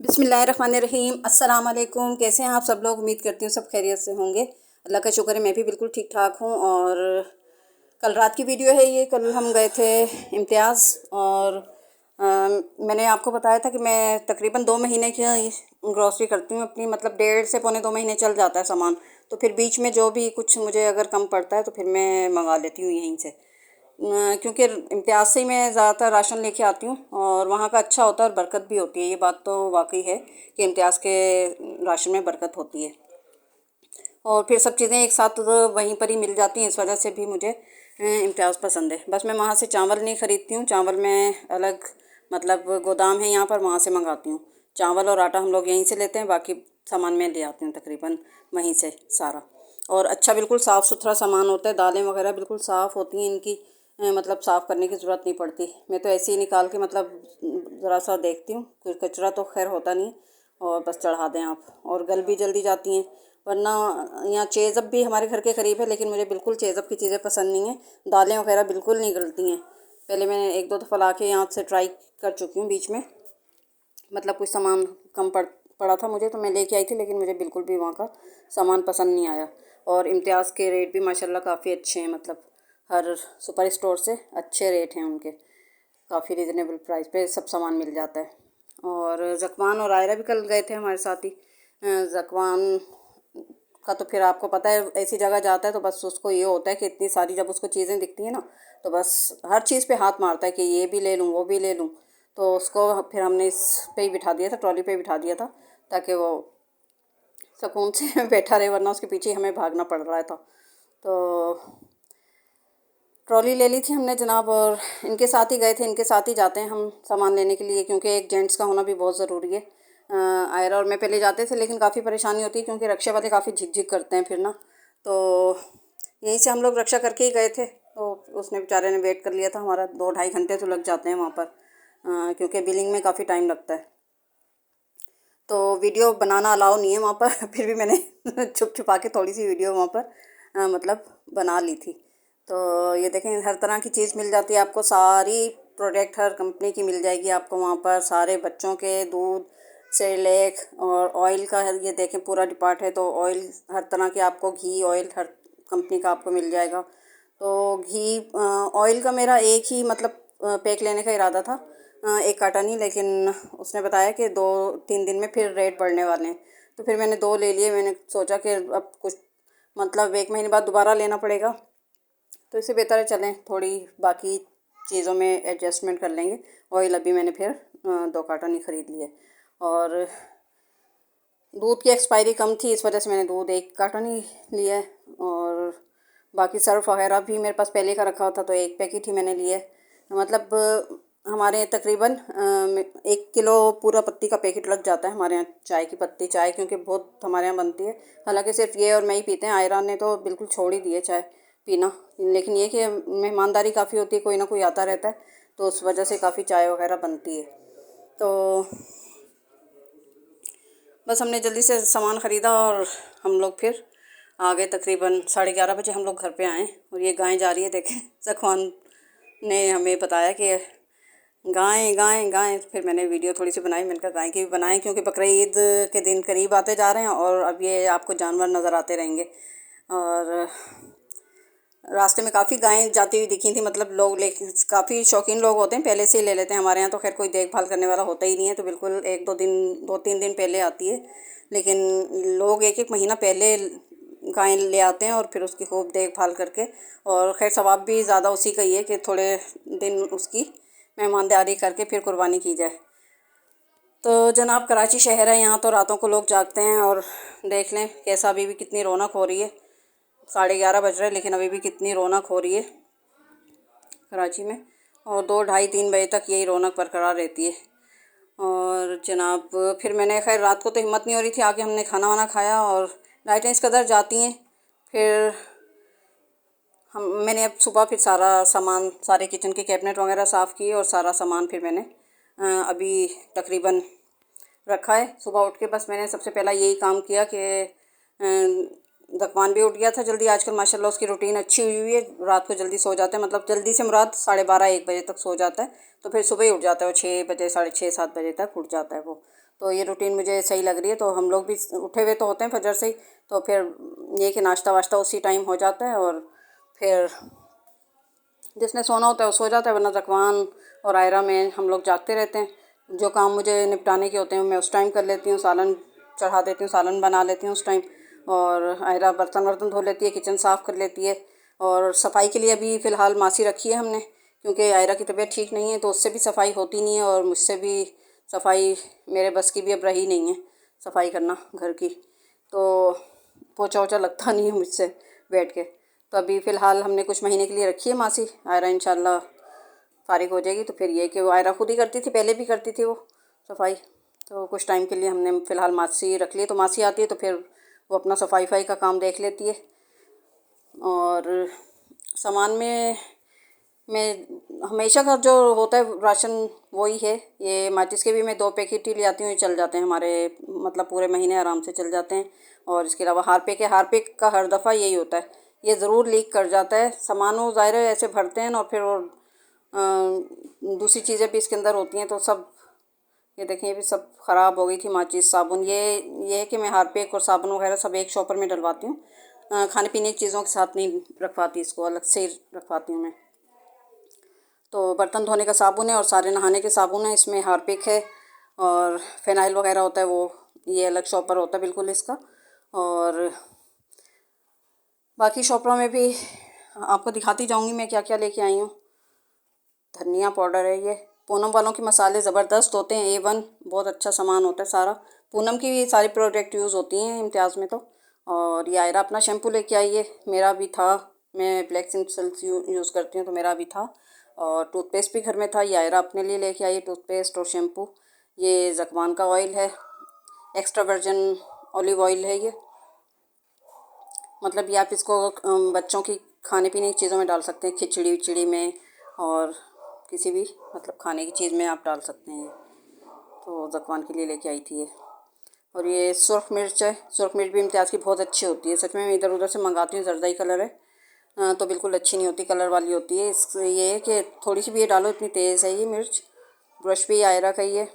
बिस्मिल्लाहिर्रहमानिर्रहीम। अस्सलाम वालेकुम। कैसे हैं आप सब लोग? उम्मीद करती हूँ सब खैरियत से होंगे। अल्लाह का शुक्र है मैं भी बिल्कुल ठीक ठाक हूँ। और कल रात की वीडियो है ये। कल हम गए थे इम्तियाज़ और मैंने आपको बताया था कि मैं तकरीबन 2 महीने की ग्रॉसरी करती हूँ अपनी, मतलब 1.5 से 2.25 महीने चल जाता है सामान। तो फिर बीच में जो भी कुछ मुझे अगर कम पड़ता है तो फिर मैं मंगा लेती हूँ यहीं से। क्योंकि इम्तियाज़ से ही मैं ज़्यादातर राशन लेके आती हूँ और वहाँ का अच्छा होता है और बरकत भी होती है। ये बात तो वाकई है कि इम्तियाज़ के राशन में बरकत होती है और फिर सब चीज़ें एक साथ तो वहीं पर ही मिल जाती हैं। इस वजह से भी मुझे इम्तियाज़ पसंद है। बस मैं वहाँ से चावल नहीं ख़रीदती हूँ। चावल मैं अलग, मतलब गोदाम है यहाँ पर, वहाँ से मंगाती हूँ। चावल और आटा हम लोग यहीं से लेते हैं, बाकी सामान मैं ले आती हूँ तकरीबन वहीं से सारा। और अच्छा बिल्कुल साफ़ सुथरा सामान होता है। दालें वगैरह बिल्कुल साफ़ होती हैं इनकी, मतलब साफ़ करने की ज़रूरत नहीं पड़ती। मैं तो ऐसे ही निकाल के, मतलब ज़रा सा देखती हूँ, कोई कचरा तो खैर होता नहीं और बस चढ़ा दें आप, और गल भी जल्दी जाती हैं। वरना यहाँ चेज़अप भी हमारे घर के करीब है, लेकिन मुझे बिल्कुल चेज़अप की चीज़ें पसंद नहीं है। दालें वगैरह बिल्कुल नहीं गलती हैं। पहले मैंने 1-2 दफ़ा ला के यहाँ से ट्राई कर चुकी हूँ बीच में, मतलब कुछ सामान कम पड़ा था मुझे तो मैं लेके आई थी, लेकिन मुझे बिल्कुल भी वहाँ का सामान पसंद नहीं आया। और इम्तियाज़ के रेट भी माशाल्लाह काफ़ी अच्छे हैं, मतलब हर सुपर स्टोर से अच्छे रेट हैं उनके। काफ़ी रिजनेबल प्राइस पे सब सामान मिल जाता है। और ज़कवान और आयरा भी कल गए थे हमारे साथ ही। ज़कवान का तो फिर आपको पता है, ऐसी जगह जाता है तो बस उसको ये होता है कि इतनी सारी जब उसको चीज़ें दिखती हैं ना, तो बस हर चीज़ पे हाथ मारता है कि ये भी ले लूँ वो भी ले लूँ। तो उसको फिर हमने इस पे ही बिठा दिया था, ट्रॉली पे ही बिठा दिया था, ताकि वो सुकून से बैठा रहे, वरना उसके पीछे हमें भागना पड़ रहा था। तो ट्रॉली ले ली थी हमने जनाब, और इनके साथ ही गए थे। इनके साथ ही जाते हैं हम सामान लेने के लिए, क्योंकि एक जेंट्स का होना भी बहुत ज़रूरी है। आयरा और मैं पहले जाते थे, लेकिन काफ़ी परेशानी होती है क्योंकि रक्षा वाले काफ़ी झिक करते हैं फिर ना। तो यहीं से हम लोग रक्षा करके ही गए थे। तो उसने बेचारे ने वेट कर लिया था हमारा। 2-2.5 घंटे तो लग जाते हैं वहाँ पर, क्योंकि बिलिंग में काफ़ी टाइम लगता है। तो वीडियो बनाना अलाउ नहीं है वहाँ पर फिर भी मैंने छुप छुपा के थोड़ी सी वीडियो वहाँ पर मतलब बना ली थी। तो ये देखें, हर तरह की चीज़ मिल जाती है आपको। सारी प्रोडक्ट हर कंपनी की मिल जाएगी आपको वहाँ पर। सारे बच्चों के दूध, सेरेलैक और ऑयल का ये देखें पूरा डिपार्ट है। तो ऑयल हर तरह के आपको, घी ऑयल हर कंपनी का आपको मिल जाएगा। तो घी ऑयल का मेरा एक ही मतलब पैक लेने का इरादा था, एक कार्टन ही, लेकिन उसने बताया कि 2-3 दिन में फिर रेट बढ़ने वाले हैं। तो फिर मैंने 2 ले लिए। मैंने सोचा कि अब कुछ मतलब 1 महीने बाद दोबारा लेना पड़ेगा, तो इससे बेहतर है चलें थोड़ी बाकी चीज़ों में एडजस्टमेंट कर लेंगे। ऑयल अभी मैंने फिर 2 कार्टन ही ख़रीद लिए। और दूध की एक्सपायरी कम थी, इस वजह से मैंने दूध 1 कार्टन ही लिया है। और बाकी सर्फ़ वगैरह भी मेरे पास पहले का रखा हुआ था, तो 1 पैकेट ही मैंने लिया है। मतलब हमारे तकरीबन 1 किलो पूरा पत्ती का पैकेट लग जाता है हमारे यहाँ। चाय की पत्ती, चाय क्योंकि बहुत हमारे यहाँ बनती है। हालांकि सिर्फ ये और मैं ही पीते हैं। आयरा ने तो बिल्कुल छोड़ ही दिए चाय पीना, लेकिन ये कि मेहमानदारी काफ़ी होती है, कोई ना कोई आता रहता है, तो उस वजह से काफ़ी चाय वगैरह बनती है। तो बस हमने जल्दी से सामान ख़रीदा और हम लोग फिर आ गए। तकरीबन 11:30 बजे हम लोग घर पे आए। और ये गाय जा रही है, देखें। ज़कवान ने हमें बताया कि गाय गाय गाय। फिर मैंने वीडियो थोड़ी सी बनाई। मैंने कहा गाय की भी बनाएं, क्योंकि बकरीद के दिन करीब आते जा रहे हैं और अब ये आपको जानवर नज़र आते रहेंगे। और रास्ते में काफ़ी गायें जाती हुई दिखी थी, मतलब लोग ले काफ़ी शौकीन लोग होते हैं, पहले से ही ले लेते हैं। हमारे यहाँ तो खैर कोई देखभाल करने वाला होता ही नहीं है, तो बिल्कुल 2-3 दिन पहले आती है। लेकिन लोग 1-1 महीना पहले गाय ले आते हैं और फिर उसकी खूब देखभाल करके, और खैर सवाब भी ज़्यादा उसी का ही है कि थोड़े दिन उसकी मेहमानदारी करके फिर कुर्बानी की जाए। तो जनाब कराची शहर है यहाँ, तो रातों को लोग जागते हैं। और देख लें कैसा अभी भी कितनी रौनक हो रही है। 11:30 बज रहे हैं, लेकिन अभी भी कितनी रौनक हो रही है कराची में। और 2-2:30-3 बजे तक यही रौनक बरकरार रहती है। और जनाब फिर मैंने, खैर रात को तो हिम्मत नहीं हो रही थी, आके हमने खाना वाना खाया। और लाइटें इस कदर जाती हैं, फिर मैंने अब सुबह फिर सारा सामान, सारे किचन के कैबिनेट वगैरह साफ़ किए और सारा सामान फिर मैंने अभी तकरीबन रखा है। सुबह उठ के बस मैंने सबसे पहला यही काम किया कि ज़कवान भी उठ गया था जल्दी आजकल, माशाल्लाह उसकी रूटीन अच्छी हुई है। रात को जल्दी सो जाता है, मतलब जल्दी से मुराद 12:30-1 बजे तक सो जाता है, तो फिर सुबह ही उठ जाता है वो 6 बजे, 6:30-7 बजे तक उठ जाता है वो। तो ये रूटीन मुझे सही लग रही है। तो हम लोग भी उठे हुए तो होते हैं फजर से ही, तो फिर ये कि नाश्ता वाश्ता उसी टाइम हो जाता है, और फिर जिसने सोना होता है वो सो जाता है, वरना ज़कवान और आयरा में हम लोग जागते रहते हैं। जो काम मुझे निपटाने के होते हैं मैं उस टाइम कर लेती हूँ, सालन चढ़ा देती हूँ, सालन बना लेती हूँ उस टाइम, और आयरा बर्तन वर्तन धो लेती है, किचन साफ़ कर लेती है। और सफाई के लिए अभी फ़िलहाल मासी रखी है हमने, क्योंकि आयरा की तबीयत ठीक नहीं है, तो उससे भी सफाई होती नहीं है, और मुझसे भी सफाई मेरे बस की भी अब रही नहीं है सफाई करना घर की, तो पोछा वोछा लगता नहीं है मुझसे बैठ के। तो अभी फ़िलहाल हमने कुछ महीने के लिए रखी है मासी। आयरा इंशाल्लाह फारिग हो जाएगी तो फिर ये कि वो आयरा खुद ही करती थी, पहले भी करती थी वो सफाई, तो कुछ टाइम के लिए हमने फ़िलहाल मासी रख ली। तो मासी आती है तो फिर वो अपना सफाई का काम देख लेती है। और सामान में मैं हमेशा का जो होता है राशन वही है। ये माचिस के भी मैं 2 पैकेट ही ले आती हूँ, ये चल जाते हैं हमारे, मतलब पूरे महीने आराम से चल जाते हैं। और इसके अलावा हारपिक है, हारपिक का हर दफ़ा यही होता है, ये ज़रूर लीक कर जाता है सामान। वो ज़ाहिर है ऐसे भरते हैं और फिर वो दूसरी चीज़ें भी इसके अंदर होती हैं, तो सब ये देखें ये भी सब ख़राब हो गई थी। माचिस, साबुन, ये है कि मैं हारपिक और साबुन वगैरह सब एक शॉपर में डलवाती हूँ, खाने पीने की चीज़ों के साथ नहीं रखवाती, इसको अलग से ही रखवाती हूँ मैं। तो बर्तन धोने का साबुन है और सारे नहाने के साबुन है, इसमें हारपिक है और फ़िनाइल वगैरह होता है, वो ये अलग शॉपर होता है बिल्कुल इसका। और बाकी शॉपरों में भी आपको दिखाती जाऊंगी मैं क्या क्या लेके आई हूँ। धनिया पाउडर है, ये पूनम वालों के मसाले ज़बरदस्त होते हैं, A1, बहुत अच्छा सामान होता है सारा। पूनम की भी सारी प्रोडक्ट यूज़ होती हैं इम्तियाज़ में तो। और ये आयरा अपना शैम्पू लेके आई है, मेरा भी था, मैं ब्लैक सिल्क यूज़ करती हूँ तो मेरा भी था। और टूथपेस्ट भी घर में था, ये आयरा अपने लिए लेके आई है, टूथपेस्ट और शैम्पू। ये ज़कवान का ऑयल है, एक्स्ट्रा वर्जिन ऑलिव ऑयल है ये, मतलब ये आप इसको बच्चों की खाने पीने की चीज़ों में डाल सकते हैं, खिचड़ी विचड़ी में और किसी भी मतलब खाने की चीज़ में आप डाल सकते हैं। तो ज़कवान के लिए लेके आई थी ये। और ये सुरख मिर्च है, सुरख मिर्च भी इम्तियाज़ की बहुत अच्छी होती है, सच में मैं इधर उधर से मंगाती हूँ, जर्दाई कलर है, तो बिल्कुल अच्छी नहीं होती, कलर वाली होती है। इस ये है कि थोड़ी सी भी ये डालो, इतनी तेज़ है ये मिर्च। ब्रश भी आयरा का ही है,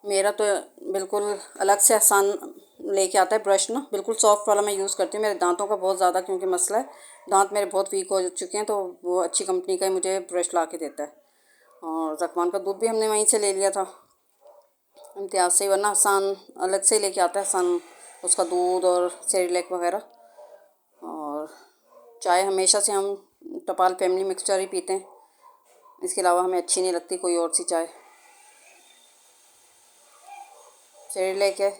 मेरा तो बिल्कुल अलग से आसान लेके आता है ब्रश ना, बिल्कुल सॉफ्ट वाला मैं यूज़ करती हूँ। मेरे दांतों का बहुत ज़्यादा क्योंकि मसला है, दांत मेरे बहुत वीक हो चुके हैं, तो वो अच्छी कंपनी का ही मुझे ब्रश ला के देता है। और ज़कवान का दूध भी हमने वहीं से ले लिया था इम्तियाज़ से, वरना आसान अलग से लेके आता है आसान, उसका दूध और सेरेलैक वगैरह। और चाय हमेशा से हम टपाल फैमिली मिक्सचर ही पीते हैं, इसके अलावा हमें अच्छी नहीं लगती कोई और सी चाय। सेरेलैक है,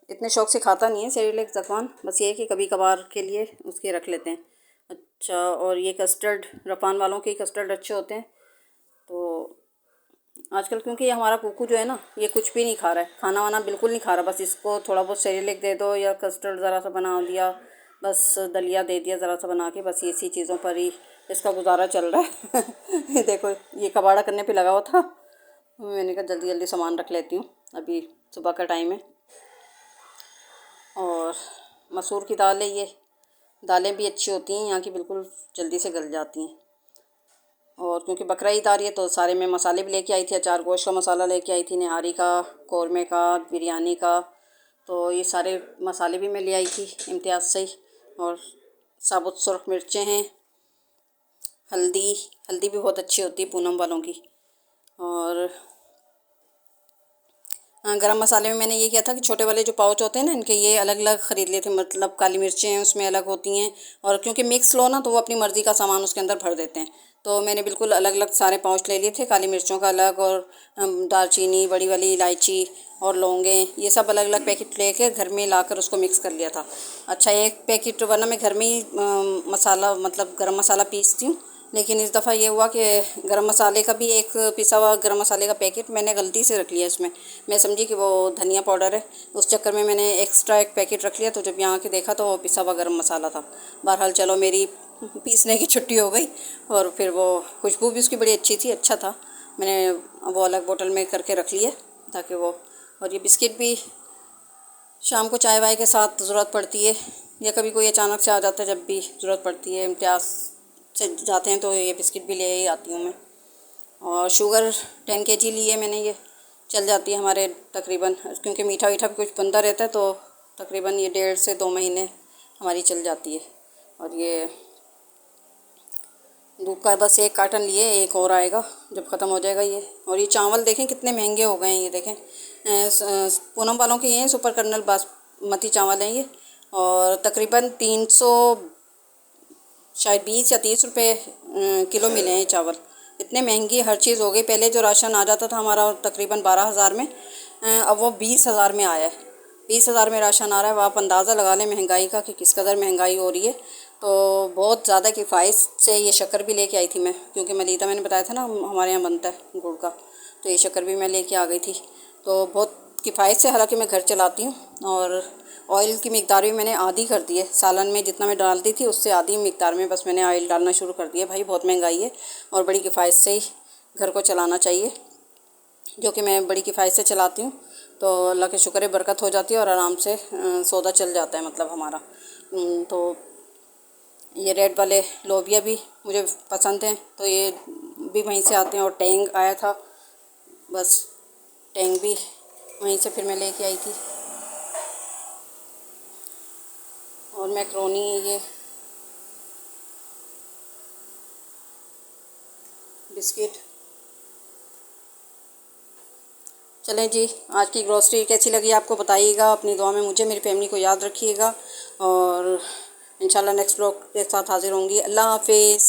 इतने शौक़ से खाता नहीं है सेरेलैक ज़कवान, बस ये है कि कभी कभार के लिए उसके रख लेते हैं। अच्छा, और ये कस्टर्ड, रफ़ान वालों के कस्टर्ड अच्छे होते हैं। तो आजकल क्योंकि ये हमारा कुकू जो है ना, ये कुछ भी नहीं खा रहा है, खाना वाना बिल्कुल नहीं खा रहा, बस इसको थोड़ा बहुत सेरेलैक दे दो या कस्टर्ड ज़रा सा बना दिया, बस दलिया दे दिया ज़रा सा बना के, बस इसी चीज़ों पर ही इसका गुजारा चल रहा है। देखो ये कबाड़ा करने पे लगा हुआ था, मैंने कहा जल्दी जल्दी सामान रख लेती हूँ, अभी सुबह का टाइम है। और मसूर की दाल है ये, दालें भी अच्छी होती हैं यहाँ की, बिल्कुल जल्दी से गल जाती हैं। और क्योंकि बकरा ईद आ रही है तो सारे मैं मसाले भी लेके आई थी, अचार गोश्त का मसाला लेके आई थी, निहारी का, कौरमे का, बिरयानी का, तो ये सारे मसाले भी मैं ले आई थी इम्तियाज़ से ही। और साबुत सुरख मिर्चें हैं, हल्दी, हल्दी भी बहुत अच्छी होती है पूनम वालों की। और गरम मसाले में मैंने ये किया था कि छोटे वाले जो पाउच होते हैं ना इनके, ये अलग अलग ख़रीद लिए थे, मतलब काली मिर्चें हैं उसमें अलग होती हैं, और क्योंकि मिक्स लो ना तो वो अपनी मर्ज़ी का सामान उसके अंदर भर देते हैं, तो मैंने बिल्कुल अलग अलग सारे पाउच ले लिए थे, काली मिर्चों का अलग, और दालचीनी, बड़ी वाली इलायची और लौंगें, ये सब अलग अलग पैकेट लेके घर में लाकर उसको मिक्स कर लिया था। अच्छा, एक पैकेट, वरना मैं घर में ही मसाला मतलब गरम मसाला पीसती हूँ, लेकिन इस दफ़ा ये हुआ कि गरम मसाले का भी एक पिसा हुआ गरम मसाले का पैकेट मैंने गलती से रख लिया इसमें, मैं समझी कि वो धनिया पाउडर है, उस चक्कर में मैंने एक्स्ट्रा एक पैकेट रख लिया, तो जब यहाँ आके देखा तो वो पिसा हुआ गरम मसाला था। बहरहाल चलो मेरी पीसने की छुट्टी हो गई, और फिर वो खुशबू भी उसकी बड़ी अच्छी थी, अच्छा था, मैंने वो अलग बोतल में करके रख लिया ताकि वो। और ये बिस्किट भी शाम को चाय वाय के साथ ज़रूरत पड़ती है, या कभी कोई अचानक से आ जाता है जब भी ज़रूरत पड़ती है। इम्तियाज़ से जाते हैं तो ये बिस्किट भी ले ही आती हूँ मैं। और शुगर 10 kg ली है मैंने, ये चल जाती है हमारे तकरीबन, क्योंकि मीठा वीठा भी कुछ बनता रहता है तो तकरीबन ये 1.5 से 2 महीने हमारी चल जाती है। और ये दूध का बस 1 कार्टन लिए, एक और आएगा जब ख़त्म हो जाएगा ये। और ये चावल देखें कितने महंगे हो गए हैं, ये देखें पूनम वालों के ये हैं, सुपर कर्नल बासमती चावल हैं ये, और तकरीबन 300 शायद 20 या 30 रुपये किलो मिले हैं चावल। इतने महंगी हर चीज़ हो गई। पहले जो राशन आ जाता था हमारा तकरीबन 12,000 में, अब वो 20,000 में आया है। 20,000 में राशन आ रहा है। आप अंदाज़ा लगा लें महंगाई का कि किस कदर महंगाई हो रही है। तो बहुत ज़्यादा किफ़ायत से ये शक्कर भी लेके आई थी मैं, क्योंकि मलीदा मैंने बताया था ना हमारे यहाँ बनता है गुड़ का, तो ये शक्कर भी मैं लेके आ गई थी। तो बहुत किफ़ायत से, हालांकि मैं घर चलाती हूँ। और ऑयल की मिकदार भी मैंने आधी कर दी है। सालन में जितना मैं डालती थी उससे आधी मिकदार में बस मैंने ऑयल डालना शुरू कर दिया। भाई बहुत महंगाई है और बड़ी किफ़ायत से ही घर को चलाना चाहिए, जो कि मैं बड़ी किफ़ायत से चलाती हूँ। तो अल्लाह के शुक्र है बरकत हो जाती है और आराम से सौदा चल जाता है मतलब हमारा। तो ये रेड वाले लोबिया भी मुझे पसंद हैं, तो ये भी वहीं से आते हैं। और टेंग आया था, बस टेंग भी वहीं से फिर मैं लेके आई थी। और मैक्रोनी, ये बिस्किट। चलें जी, आज की ग्रॉसरी कैसी लगी आपको बताइएगा। अपनी दुआ में मुझे, मेरी फैमिली को याद रखिएगा। और इंशाल्लाह नेक्स्ट ब्लॉग के साथ हाज़िर होंगी। अल्लाह हाफिज़।